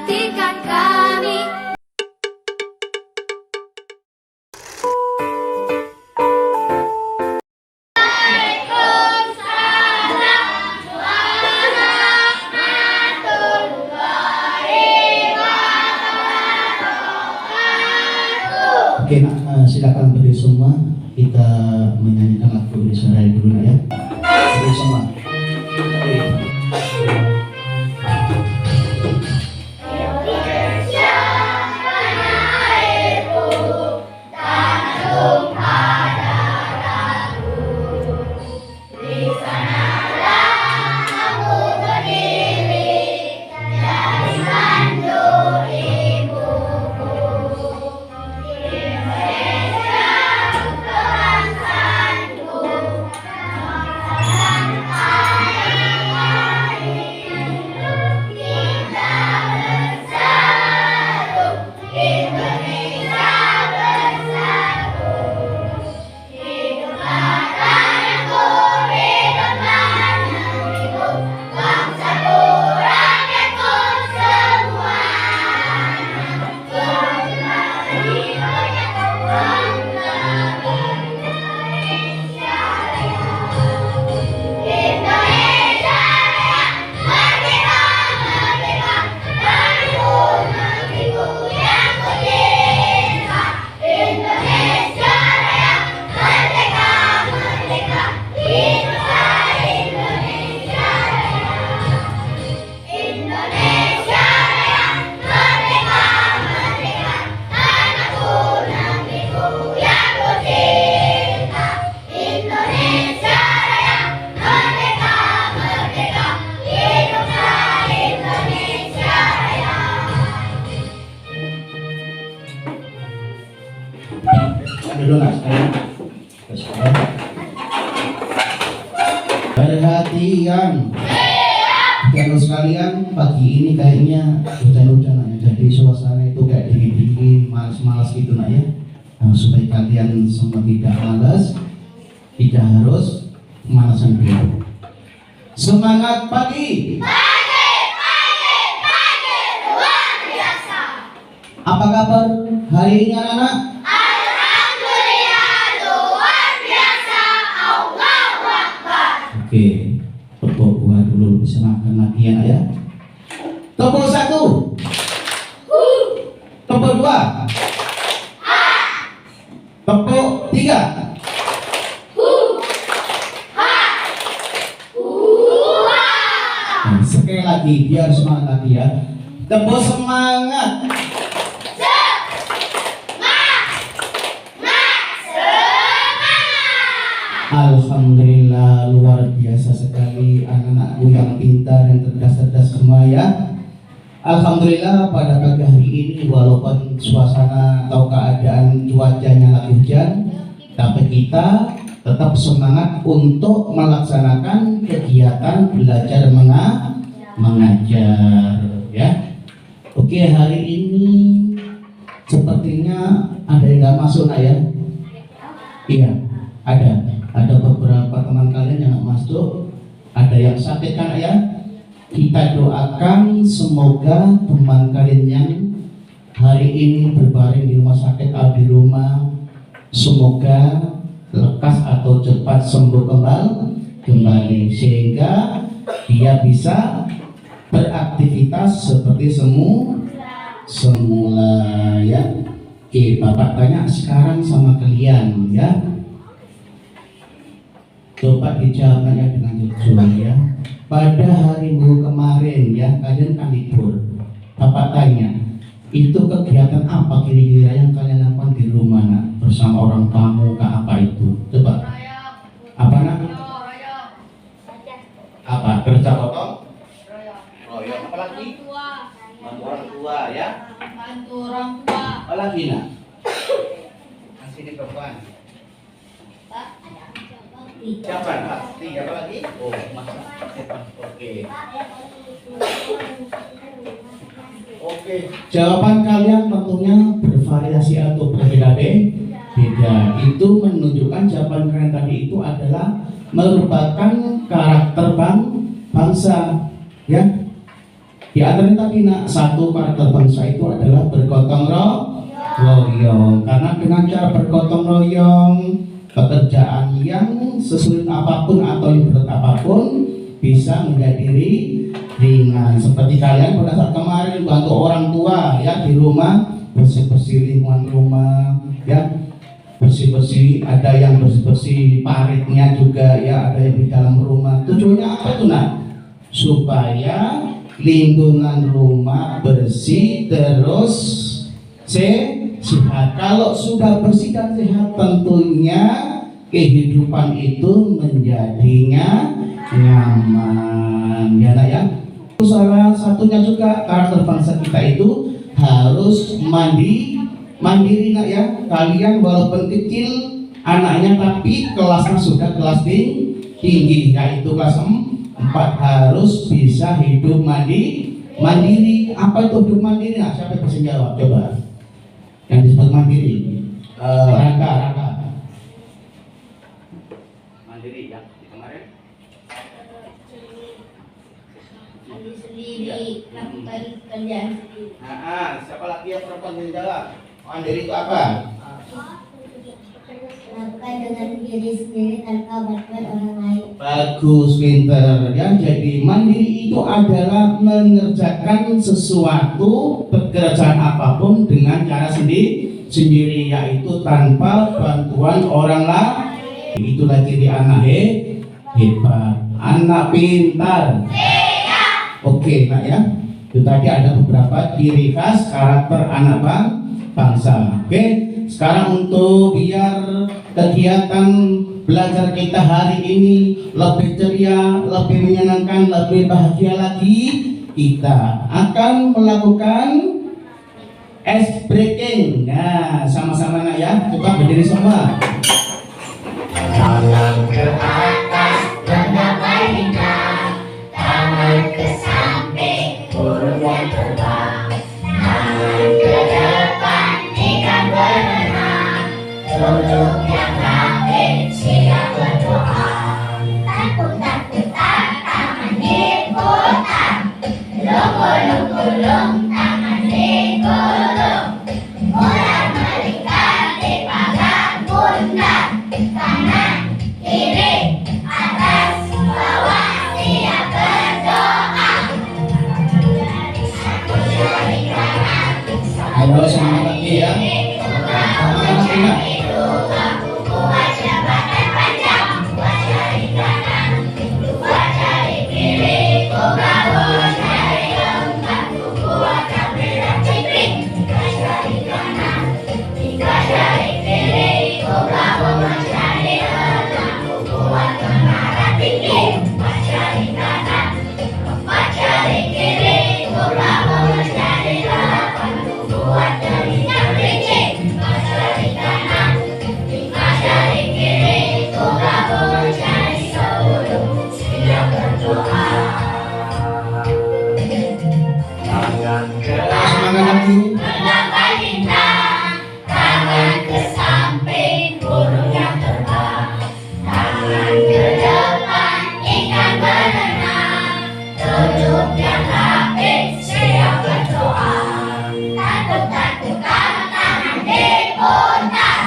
perhatikan kami. Oke, silakan berdiri semua. Kita menyanyikan lagu Indonesia Raya dulu ya. Berdiri semua. Perhatian, kalau sekalian pagi ini kayaknya hujan-hujan, jadi suasana itu kayak dingin-dingin, malas-malas gitu nak ya. Supaya kalian semua tidak malas, tidak harus kemalasan dulu. Semangat pagi! Pagi, luar biasa. Apa kabar hari ini anak-anak? Alhamdulillah, luar biasa. Allahu Akbar. Oke, tepuk buah dulu, bisa makan lagi ya. Tepuk satu, tepuk dua, tepuk tiga. Nah, sekali lagi, biar semangat lagi ya. Tepuk semangat. Alhamdulillah, luar biasa sekali anak-anakku yang pintar, yang cerdas-cerdas semua ya. Alhamdulillah pada pagi hari ini walaupun suasana atau keadaan cuacanya lagi hujan, tapi kita tetap semangat untuk melaksanakan kegiatan belajar mengajar ya. Oke, hari ini sepertinya ada yang nggak masuk nak ya? Iya, ada beberapa teman kalian yang nggak masuk, ada yang sakit kan ya. Kita doakan semoga teman kalian yang hari ini berbaring di rumah sakit atau di rumah, semoga lekas atau cepat sembuh kembali sehingga dia bisa beraktivitas seperti semula ya. Oke, Bapak tanya sekarang sama kalian ya. Coba dijawabnya dengan jujur ya. Pada hari Minggu kemarin ya, kalian kan libur. Bapak tanya, itu kegiatan apa kira-kira yang kalian lakukan di rumah nak? Bersama orang tamu kah apa itu? Coba. Apa nak? Apa? Kerja potong? Royong. Apa lagi? Bantu orang tua ya. Bantu orang tua. Apa lagi nak? Kasih di perempuan. Jawaban pasti apa lagi? Oh, masak. Oke. Jawaban kalian tentunya bervariasi atau berbeda-beda. Itu menunjukkan jawaban kalian tadi itu adalah merupakan karakter bangsa, ya. Di antara tapi nak satu karakter bangsa itu adalah bergotong royong. Karena dengan cara bergotong royong, pekerjaan yang sesulit apapun atau yang berat apapun bisa menjadi ringan. Seperti kalian pada saat kemarin bantu orang tua ya di rumah, bersih-bersih lingkungan rumah ya, bersih-bersih, ada yang bersih-bersih paritnya juga ya, ada yang di dalam rumah. Tujuannya apa tuh nak? Supaya lingkungan rumah bersih terus sehat. Kalau sudah bersih dan sehat, tentunya kehidupan itu menjadinya nyaman ya nak ya. Salah satunya juga karakter bangsa kita itu harus mandiri nak ya. Kalian walaupun kecil anaknya tapi kelasnya sudah kelas tinggi, yaitu kelas 4, harus bisa hidup mandiri. Apa itu hidup mandiri? Nah, siapa yang bisa jawab? Coba. Yang disebut mandiri. Raka. Mandiri ya. Kemarin. Sendiri, lakukan kerjaan sendiri. Siapa lagi yang perempuan yang jawab? Mandiri itu apa? Lakukan dengan diri sendiri tanpa bantuan orang lain. Bagus, pinter ya. Jadi mandiri itu adalah mengerjakan sesuatu, pekerjaan apapun dengan cara sendiri, yaitu tanpa bantuan orang lain. Itulah ciri anak hebat, anak pintar. Oke, nak ya. Itu tadi ada beberapa ciri khas karakter anak bangsa. Oke, sekarang untuk biar kegiatan belajar kita hari ini lebih ceria, lebih menyenangkan, lebih bahagia lagi, kita akan melakukan ice breaking. Nah, sama-sama nak ya. Coba berdiri semua. Tangan ke atas, mendapat hingga. Tangan ke samping, burung yang terbang. Tangan ke depan, ikan berenang. Duduk yang rapi, siap berdoa. Takut-takut tangan diputar. Lunggu-lunggu-lung, tangan digulung. Ular melingkar di pagar bunda. Kanan, kiri, atas, bawah, siap berdoa. Jari kanan, Ayo semangat lagi ya. Semangat lagi nak. buat jabatan panjang. Buat jari kanan, buat jari kiri. Bangun jari lengkap, buat kamera ciprik. Tiga jari kanan, tiga jari kiri. Bangun jari lengkap, buat menara tinggi. Empat jari kanan, empat jari kiri. Bangun jari lengkap, buat telinga kelinci. Lima jari kanan, lima jari kiri. Bangun jari sepuluh, siap berdoa. Semangat lagi. Mendapat bintang, tangan ke samping, burung yang terbang. Tangan ke depan, ikan berenang. Duduk yang rapi, siap berdoa. Takut-takut tangan diputar.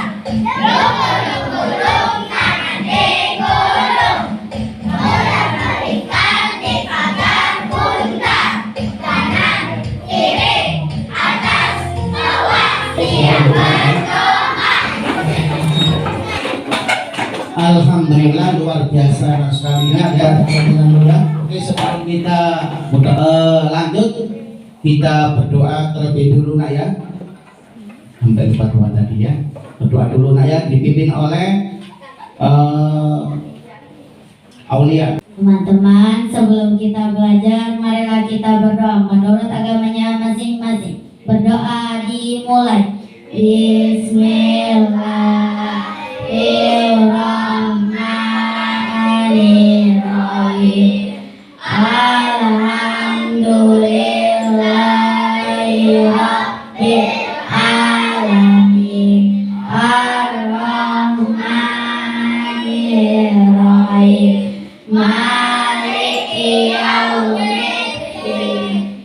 Lunggu-lunggu-lung, tangan digulung. Ular melingkar di pagar bunda. Kanan, kiri, atas, bawah, siap berdoa. Alhamdulillah, luar biasa sekali ya. Oke, sebelum kita lanjut, kita berdoa terlebih dulu nak ya. Sampai lupa doa tadi ya. Berdoa dulu nak ya, dipimpin oleh Aulia. Teman-teman, sebelum kita belajar, marilah kita berdoa menurut agamanya masing-masing. Berdoa dimulai. Bismillahirrahmanirrahim. Alhamdulillahirabbil alamin. Ar-Rahmanirrahim. Maliki yaumiddin.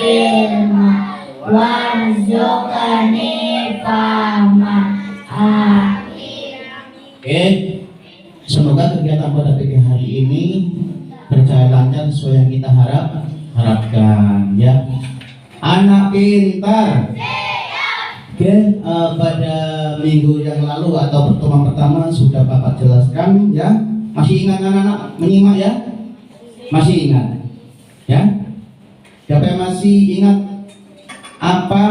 ilma warzuqni fahma. Oke, semoga kegiatan pada pagi hari ini berjalan lancar sesuai yang kita harapkan ya. Anak pintar. Oke, pada minggu yang lalu atau pertemuan pertama sudah Bapak jelaskan ya. Masih ingat anak-anak menyimak ya? Masih ingat ya? Siapa yang masih ingat apa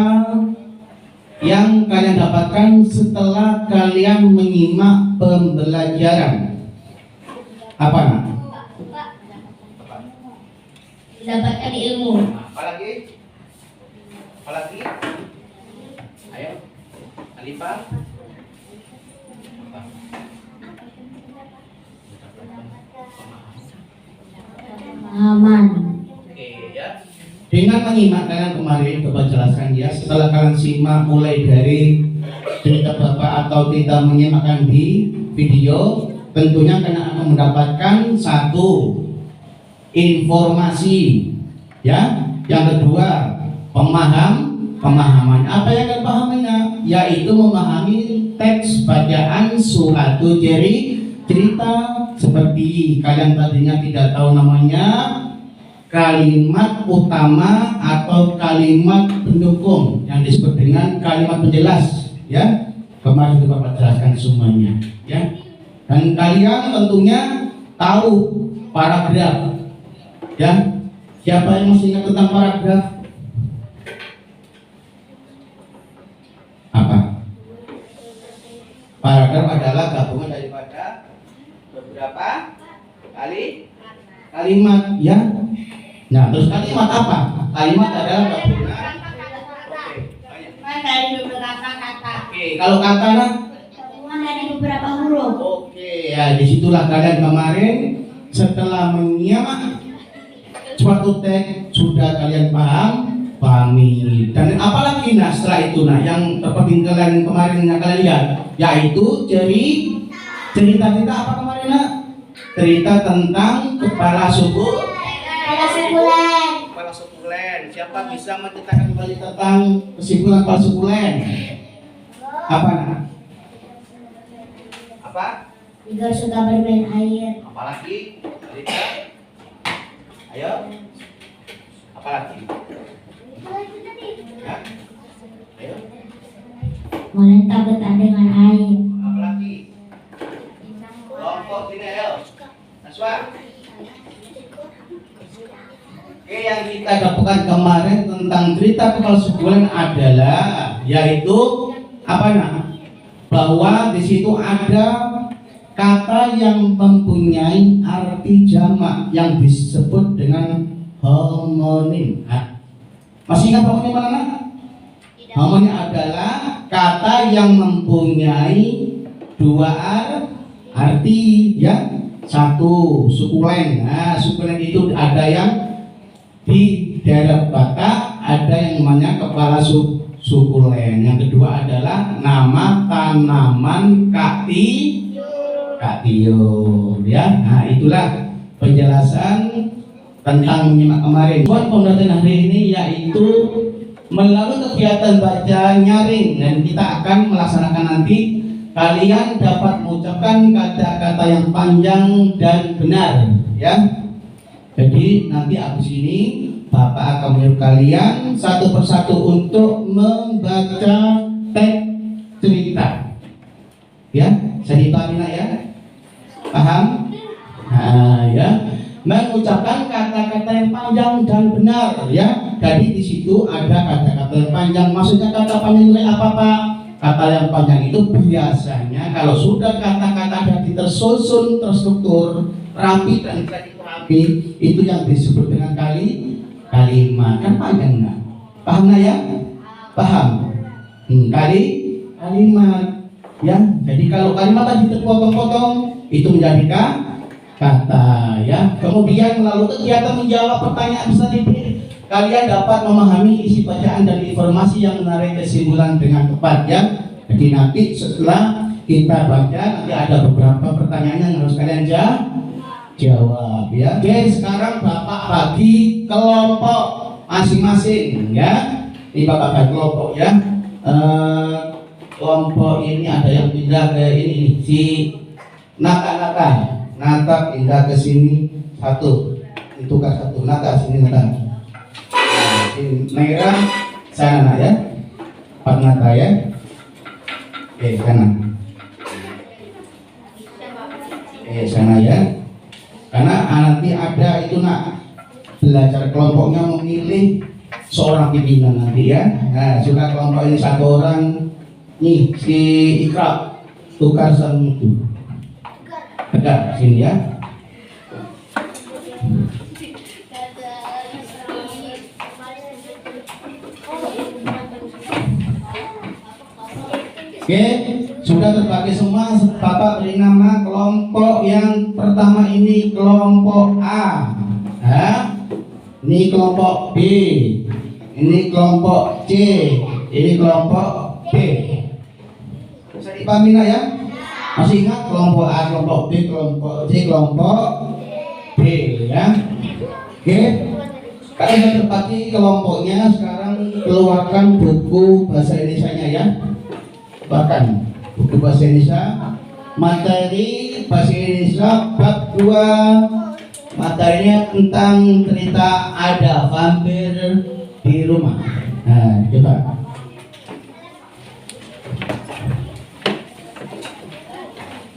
yang kalian dapatkan setelah kalian menyimak pembelajaran? Apa nak? Mendapatkan ilmu. Apalagi? Apalagi? Ayo, Alifah. Aman. Oke ya. Dengan menyimak kalian kemarin coba jelaskan ya. Setelah kalian simak mulai dari cerita Bapak atau kita menyimakkan di video, tentunya kalian akan mendapatkan satu informasi ya. Yang kedua pemahaman. Apa yang kalian pahaminya? Yaitu memahami teks bacaan suatu cerita seperti kalian tadinya tidak tahu namanya kalimat utama atau kalimat pendukung yang disebut dengan kalimat penjelas ya. Kemarin sudah Bapak jelaskan semuanya ya. Dan kalian tentunya tahu paragraf ya. Siapa yang masih ingat tentang paragraf? Apa? Paragraf adalah gabungan daripada beberapa kalimat ya. Nah, terus kalimat apa? Kalimat adalah gabungan. Dari beberapa kata. Oke, kalau kata nah? Gabungan dari beberapa huruf. Oke, ya disitulah kalian kemarin setelah menyimak suatu teks sudah kalian pahami. Dan apalagi nah setelah itu nah yang terpenting kalian kemarin yang kalian lihat yaitu cerita apa kemarin nak? Cerita tentang kepala suku. Kepala sukulen. Siapa bisa menceritakan kembali tentang kesimpulan kepala sukulen? Apa nak? Apa? Tiga suka bermain air. Apalagi? Cerita? Ayo. Apalagi? Ya? Ayo. Mulai takut dengan air. Apalagi? Kelompok ini ayo. Naswa. Oke, yang kita dapatkan kemarin tentang cerita kepala sukulen adalah yaitu apa nak? Bahwa di situ ada kata yang mempunyai arti jamak yang disebut dengan homonim. Masih ingat homonim mana nak? Homonim adalah kata yang mempunyai dua arti ya. Satu sukulen. Nah, sukulen itu ada yang di daerah Batak, ada yang namanya kepala sukulen. Yang kedua adalah nama tanaman katiun ya. Nah, itulah penjelasan tentang menyimak kemarin. Buat pembelajaran hari ini yaitu melalui kegiatan baca nyaring dan kita akan melaksanakan nanti kalian dapat mengucapkan kata-kata yang panjang dan benar ya. Jadi nanti habis ini Bapak akan menyuruh kalian satu persatu untuk membaca teks cerita ya. Saya dipahami ya? Paham? Nah ya, mengucapkan kata-kata yang panjang dan benar ya. Jadi di situ ada kata-kata yang panjang. Maksudnya kata panjang itu apa Pak? Kata yang panjang itu biasanya kalau sudah kata-kata ada tersusun, terstruktur, rapi dan rapi, itu yang disebut dengan kalimat. Kan panjang nggak? Paham nggak ya? Paham? Kalimat ya. Jadi kalau kalimat tadi terpotong-potong itu menjadi kata ya. Kemudian melalui kegiatan menjawab pertanyaan selanjutnya kalian dapat memahami isi bacaan dan informasi yang menarik kesimpulan dengan tepat ya. Jadi nanti setelah kita baca nanti ada beberapa pertanyaan yang harus kalian jawab ya. Oke, sekarang Bapak bagi kelompok masing-masing ya. Ini Bapak bagi kelompok ya. Kelompok ini ada yang pindah ke ini si Nata pindah ke sini satu. Itu kan satu Nata sini Nata. Nah, ini merah sana ya. Pak Nata ya. Oke, sana. Sana ya. Karena nanti ada itu nak belajar kelompoknya memilih seorang pimpinan nanti ya. Nah, sudah kelompok ini satu orang nih si Ikra tukar sama itu. Tegak sini ya. Oke, sudah terbagi semua. Bapak beri nama kelompok yang pertama ini kelompok A. Ya. Ini kelompok B. Ini kelompok C. Ini kelompok B. Bisa dipahami ya? Masih ingat kelompok A, kelompok B, kelompok C, kelompok B ya? Oke. Kalian sudah terbagi kelompoknya. Sekarang keluarkan buku bahasa Indonesianya ya. Bahkan buku bahasa Indonesia materi bahasa Indonesia bab 2 materinya tentang cerita ada vampir di rumah. Nah, coba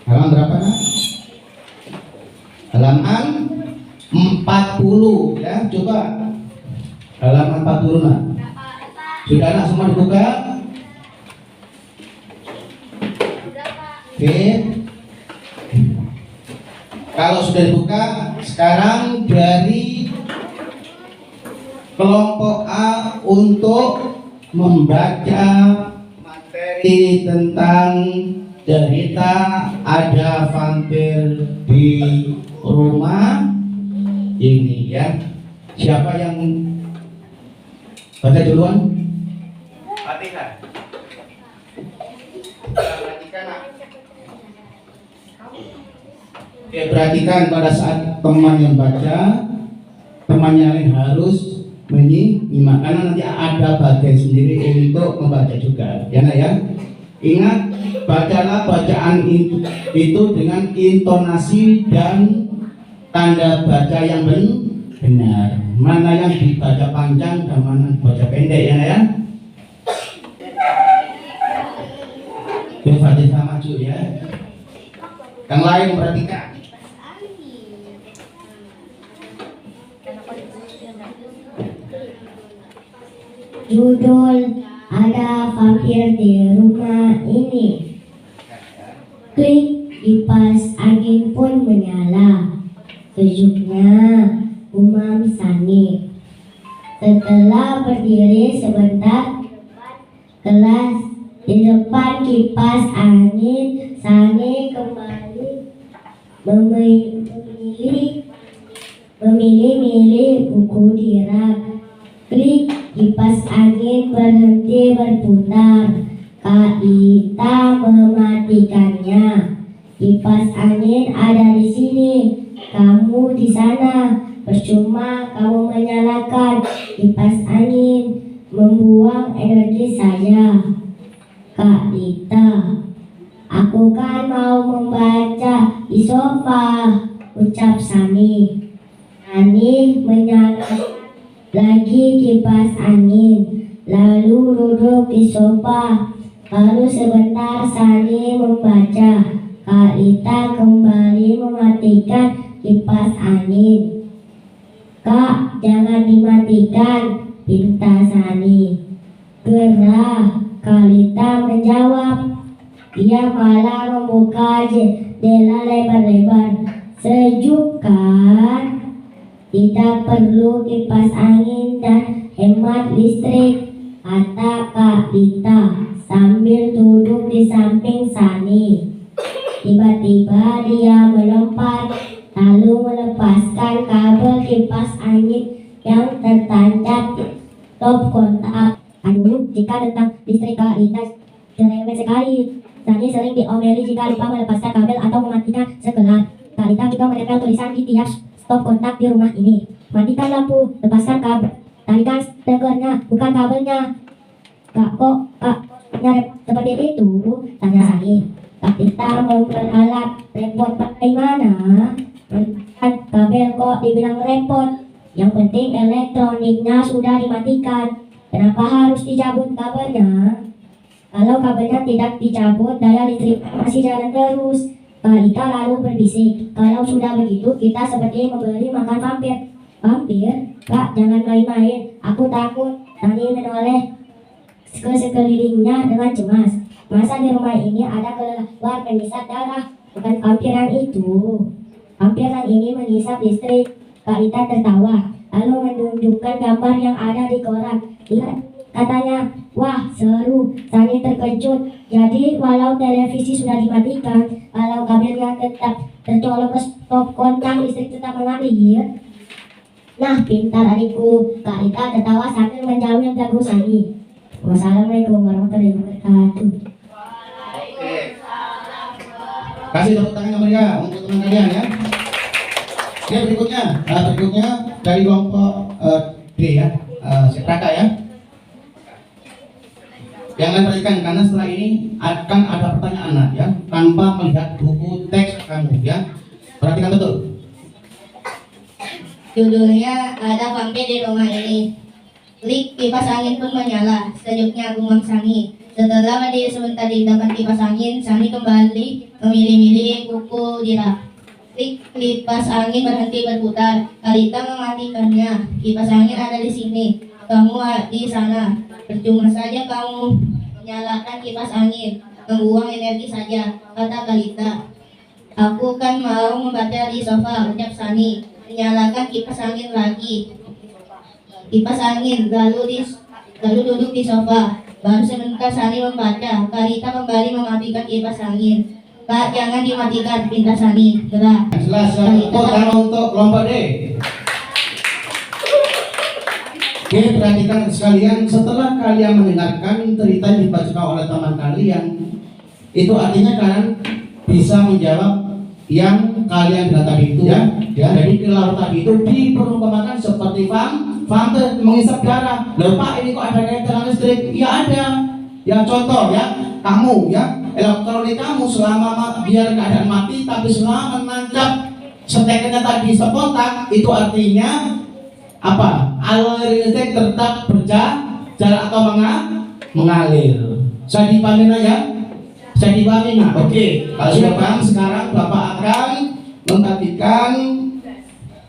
halaman berapa nak? Halaman 40 ya, coba halaman 40 nak. Sudah nak semua dibuka? Oke. Kalau sudah dibuka, sekarang dari kelompok A untuk membaca materi tentang cerita ada vampir di rumah ini ya. Siapa yang baca duluan? Fatihah. Oke, perhatikan pada saat teman yang baca, temannya lain harus menyimak karena nanti ada bagian sendiri untuk membaca juga. Ya, nah ya. Ingat, bacalah bacaan itu dengan intonasi dan tanda baca yang benar. Mana yang dibaca panjang dan mana dibaca pendek ya, ya. Fatihah maju ya. Yang lain perhatikan. Judul ada vampir di rumah ini. Klik kipas angin pun menyala. Sejuknya Umam Sani. Setelah berdiri sebentar kelas di depan kipas angin, Sani kembali memilih buku di rak. Klik kipas angin berhenti berputar. Kak Ita mematikannya. Kipas angin ada di sini, kamu di sana. Percuma kamu menyalakan kipas angin, membuang energi saya. Kak Ita, aku kan mau membaca di sofa, ucap Sani. Sani menyalakan lagi kipas angin, lalu duduk di sofa. Baru sebentar Sani membaca. Kak Ita kembali mematikan kipas angin. Kak, jangan dimatikan, pinta Sani. Gerah, Kak Ita menjawab. Dia malah membuka jendela lebar-lebar. Sejuk kan? Tidak perlu kipas angin dan hemat listrik, kata Kak Dita sambil duduk di samping Sani. Tiba-tiba dia melompat lalu melepaskan kabel kipas angin yang tertancap di top kontak. Aduh, jika tentang listrik Kak Dita cerewet sekali. Sani sering diomeli jika lupa melepaskan kabel atau mematikan sekelar. Kak Lita juga menempel tulisan di tiap stop kontak di rumah ini. Matikan lampu, lepaskan kabel, tarikan stekernya, bukan kabelnya. Kak, kok seperti itu? Tanya Sani. Kak Lita memperalat, repot bagaimana? Kan kabel kok dibilang repot. Yang penting elektroniknya sudah dimatikan. Kenapa harus dicabut kabelnya? Kalau kabelnya tidak dicabut, daya listrik masih jalan terus. Kak Lita lalu berbisik, kalau sudah begitu kita seperti memberi makan vampir. Vampir? Kak, jangan main-main. Aku takut. Sani menoleh ke sekelilingnya dengan cemas. Masa di rumah ini ada kelelawar pengisap darah? Bukan vampir yang itu. Vampir yang ini menghisap listrik. Kak Lita tertawa, lalu menunjukkan gambar yang ada di koran. Lihat, katanya, wah seru. Sani terkejut. Jadi walau televisi sudah dimatikan, kalau kabelnya tetap tercolok ke stop kontak, listrik tetap mengalir. Nah, pintar adikku. Kak Lita tertawa sambil menjauhi dagu Sani. Wassalamualaikum warahmatullahi wabarakatuh. Oke. Kasih tepuk tangan ke mereka untuk teman kalian ya. Oke, berikutnya dari kelompok D ya, kakak ya. Jangan perhatikan karena setelah ini akan ada pertanyaan anak ya, tanpa melihat buku teks kamu ya. Perhatikan betul. Judulnya ada vampir di rumah ini. Klik kipas angin pun menyala. Sejuknya gumam Sani. Setelah berdiri sebentar di depan kipas angin, Sani kembali memilih-milih buku di rak. Klik kipas angin berhenti berputar. Kak Lita mematikannya. Kipas angin ada di sini. Kamu di sana. Percuma saja kamu menyalakan kipas angin. Membuang energi saja, kata Kak Lita. Aku kan mau membaca di sofa, ucap Sani. Menyalakan kipas angin lagi. Kipas angin lalu duduk di sofa. Baru sebentar Sani membaca. Kak Lita kembali mematikan kipas angin. Kak, jangan dimatikan, pinta Sani. Gerak. Jelas tepuk tangan untuk kelompok D. Oke, perhatikan sekalian, setelah kalian mendengarkan cerita yang dibacakan oleh teman kalian, itu artinya kalian bisa menjawab yang kalian bilang tadi itu ya. Jadi kelelawar tadi itu diperumpamakan seperti vampir menghisap darah. Loh Pak, ini kok ada kaitan listrik? Ya ada. Ya contoh ya, kamu ya, elektronik kamu selama biar keadaan mati, tapi selama menancap stekernya tadi sepotak, itu artinya apa? Aliran listrik tetap berjalan atau mengalir. Saya dipahami ya? Saya dipahami nah? Oke, kalau sudah paham sekarang Bapak akan membagikan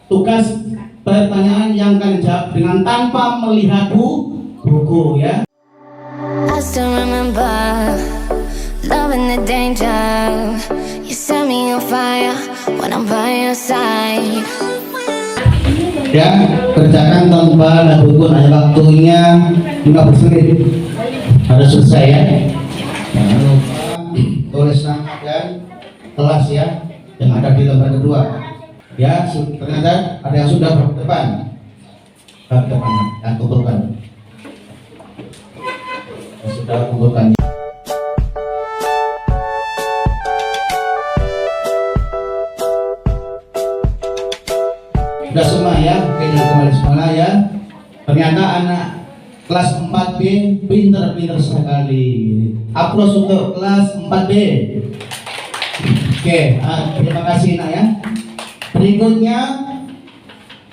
tugas pertanyaan yang kalian jawab dengan tanpa melihat buku ya. I still remember loving the danger. You set me on fire when I'm by your side. Ya, kerjakan tanpa ada buku, hanya waktunya 15 menit. Harus selesai ya. Jangan lupa tulis nama dan kelas ya yang ada di lembar kedua. Ya, ternyata ada yang sudah ke depan. Ke depan, yang kumpulkan. Sudah kumpulkan. Sudah semua ya, oke kembali semua ya. Ternyata anak kelas 4B pinter-pinter sekali. Aplaus untuk kelas 4B. Oke, terima kasih nak ya. Berikutnya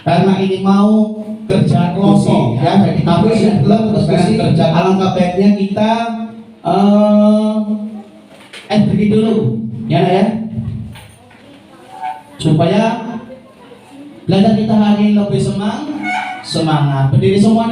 karena ini mau kerja kelompok ya, jadi tapi sebelum diskusi kerja alangkah baiknya kita break dulu ya nak ya, supaya belajar kita hari ini lebih semangat. Berdiri semua.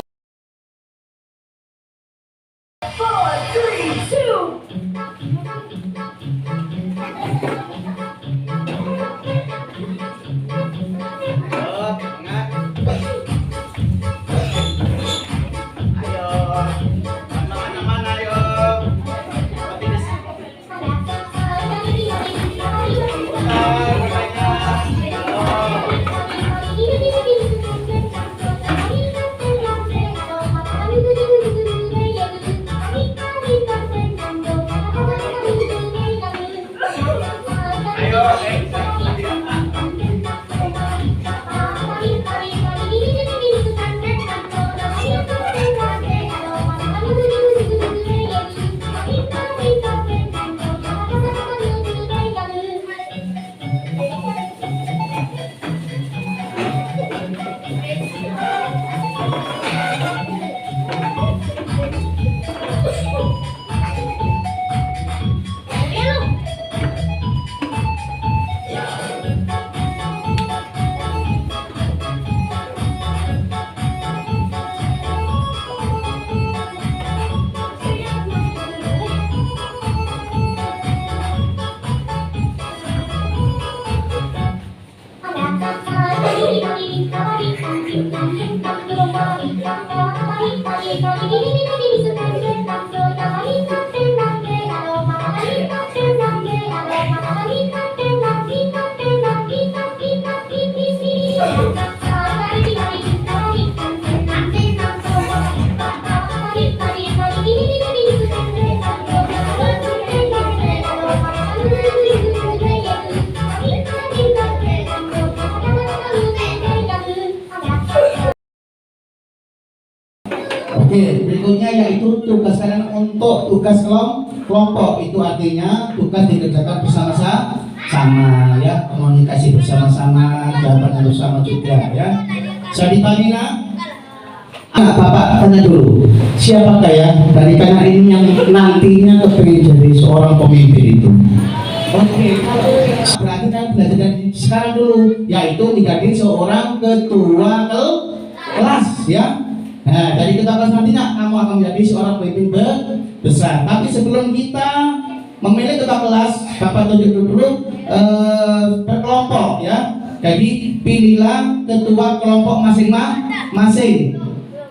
Oke, berikutnya yaitu tugas kalian untuk tugas kelompok. Itu artinya tugas dikerjakan bersama-sama ya, komunikasi bersama-sama, jawabannya bersama juga ya. Jadi Panina, Bapak tanya dulu, siapakah ya dari kalian ini yang nantinya kepingin jadi seorang pemimpin itu? Oke, berarti kan belajar dari sekarang dulu, yaitu menjadi seorang ketua kelas ya. Nah, dari ketua kelas nantinya kamu akan menjadi seorang pemimpin besar. Tapi sebelum kita memilih ketua kelas, Bapak tunjuk dulu berkelompok ya. Jadi pilihlah ketua kelompok masing-masing.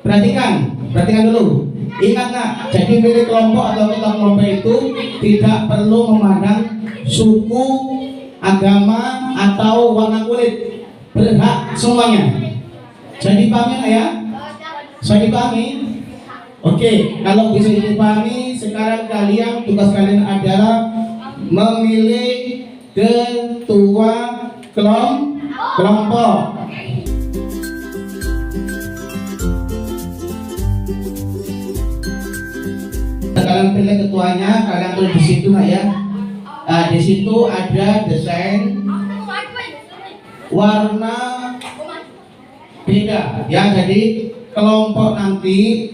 Perhatikan dulu. Ingat nak, jadi milih kelompok atau ketua kelompok itu tidak perlu memandang suku, agama atau warna kulit, berhak semuanya. Jadi pahami ya? Saya dipahami? Oke, kalau bisa dipahami, sekarang kalian tugas kalian adalah memilih ketua kelompok. Kalian pilih ketuanya, kalian tulis di situ nak ya. Nah, di situ ada desain warna beda ya. Jadi kelompok nanti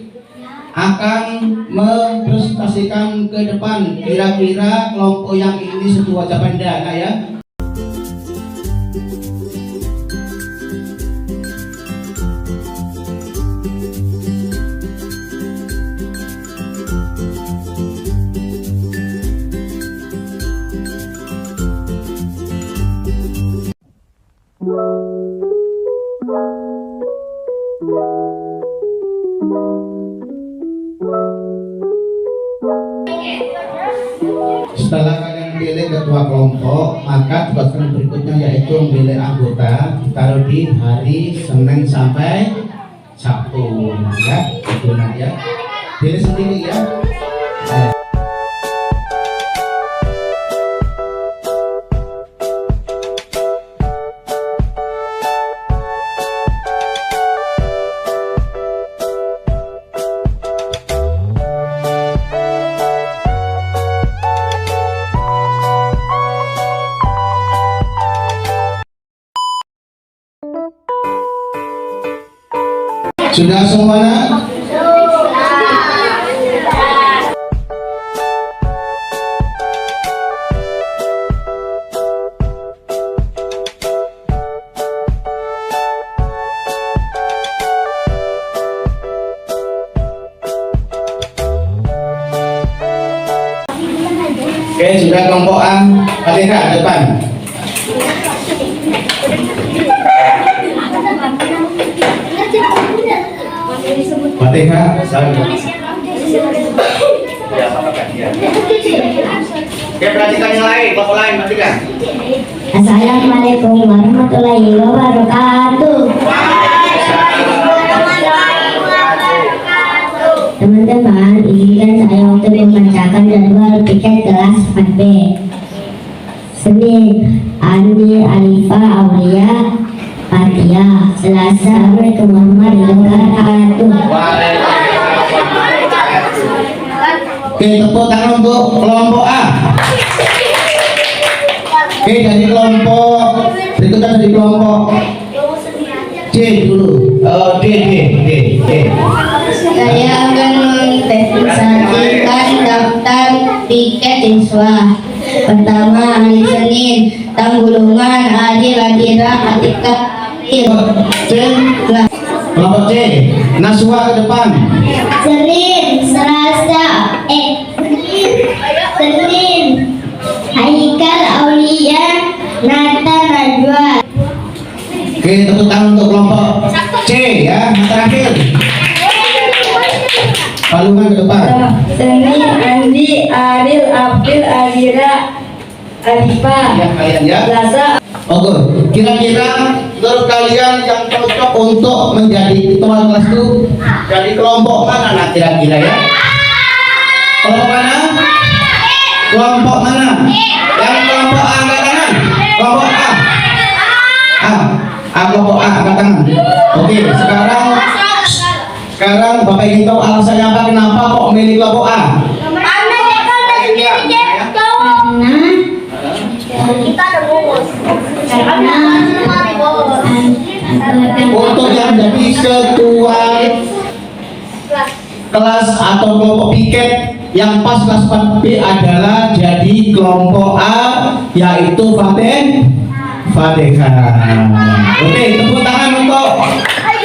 akan mempresentasikan ke depan kira-kira kelompok yang ini sesuai wajah benda ya. Setelah kalian pilih ketua kelompok, maka tugas kalian berikutnya yaitu memilih anggota, ditaruh di hari Senin sampai Sabtu ya, itu nak ya. Pilih sendiri ya. Sudah semuanya? Oke, sudah kelompok A, Fatihah depan. Fatihah, Oke, perhatikan yang lain, kelompok lain, perhatikan. Assalamualaikum warahmatullahi wabarakatuh. Teman-teman, izinkan saya untuk membacakan jadwal piket kelas 4B. Senin, Andi, Alifa, Aulia, Fatia. Selasa, Assalamualaikum warahmatullahi wabarakatuh. Oke, tepuk tangan untuk kelompok A. Oke, dari kelompok berikutnya dari kelompok D dulu. D. Saya akan mempresentasikan daftar tiket siswa. Pertama, hari Senin, Tanggulungan, Adil, Adira, Atika, Kelompok C, Naswa ke depan. Senin, Senin, Haikal, Aulia, Nata, Najwa. Oke, tepuk tangan untuk kelompok C ya, yang terakhir. Palungan ke depan. Senin, Andi, Aril, Abdul, Adira, Alifa. Ya kalian ya. Selasa. Oke, kira-kira menurut kalian yang cocok untuk menjadi ketua kelas itu dari kelompok mana nah kira-kira ya? Kelompok mana? Kelompok mana? Yang kelompok A angkat tangan. Kelompok A. Kelompok A angkat tangan. Oke, sekarang Sekarang Bapak ingin tahu alasannya apa, kenapa kok memilih kelompok A? Untuk yang jadi ketua kelas atau kelompok piket yang pas kelas 4B adalah jadi kelompok A, yaitu Fatihah. Oke, tepuk tangan untuk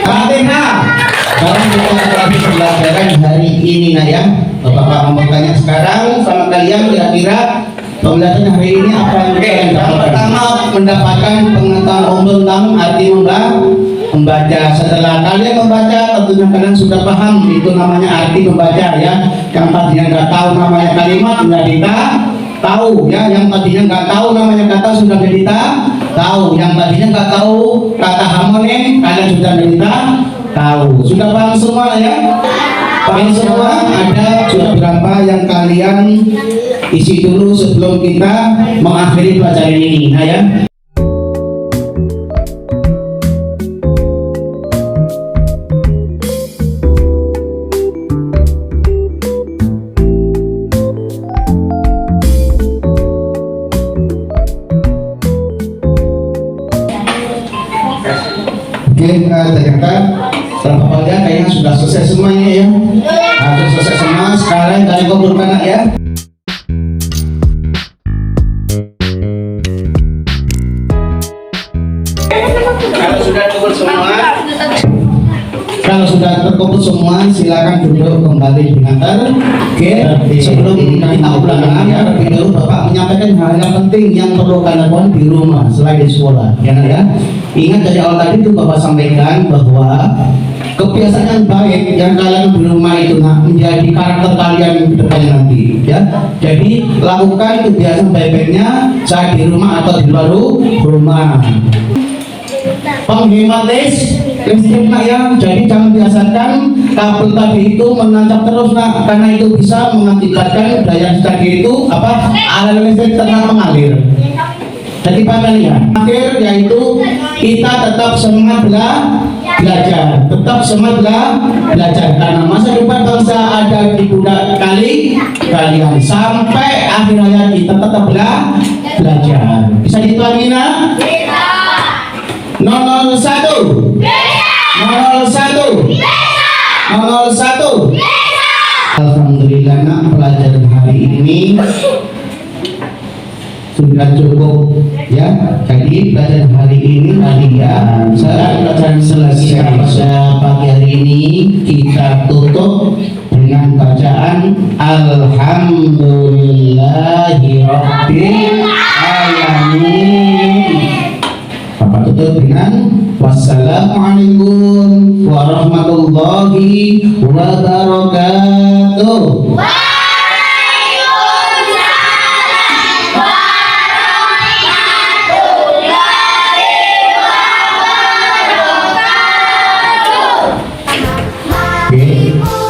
Fatihah. Sekarang kita lagi pembelajaran hari ini ya. Bapak mau bertanya sekarang sama kalian, kira-kira pembelajaran hari ini apa yang kalian dapat? Pertama, mendapatkan pengetahuan umum tentang arti membaca. Setelah kalian membaca, tentunya kalian sudah paham itu namanya arti membaca ya. Yang tadinya nggak tahu namanya kalimat menjadi tahu ya. Yang tadinya nggak tahu namanya kata sudah jadi tahu. Yang tadinya nggak tahu kata harmonim, kalian sudah jadi tahu. Sudah paham semua ya? Paham semua? Ada sudah berapa yang kalian isi dulu sebelum kita mengakhiri pelajaran ini, nah ya. Oke, ternyata berapa kalian kayaknya sudah selesai semuanya ya. Sudah selesai semua. Sekarang kalian kumpulkan ya. Kalau sudah terkumpul semua, silakan duduk kembali dengan Oke, sebelum kita ulangan ya, lebih dulu Bapak menyampaikan hal yang penting yang perlu kalian lakukan di rumah selain di sekolah. Ya. Ingat dari awal tadi itu Bapak sampaikan bahwa kebiasaan yang baik yang kalian di rumah itu menjadi karakter kalian di depannya nanti ya. Jadi lakukan kebiasaan baik-baiknya saat di rumah atau di luar rumah. Penghemat listrik nak ya, jadi jangan biasakan kabel tadi itu menancap terus nak, karena itu bisa mengakibatkan daya tadi itu aliran listrik tetap mengalir. Jadi ya, akhir yaitu kita tetap semangat belajar, belajar karena masa depan bangsa ada di pundak kalian sampai akhir hayat kita tetap belajar. Bisa dituangin nak? 001 001 Alhamdulillah nak, pelajaran hari ini sudah cukup ya. Jadi pelajaran hari ini kalian pelajaran selesai pagi hari ini kita tutup dengan bacaan Alhamdulillahirabbil alamin. Bapak tutup dengan wassalamualaikum warahmatullahi wabarakatuh. Waalaikumsalam warahmatullahi wabarakatuh.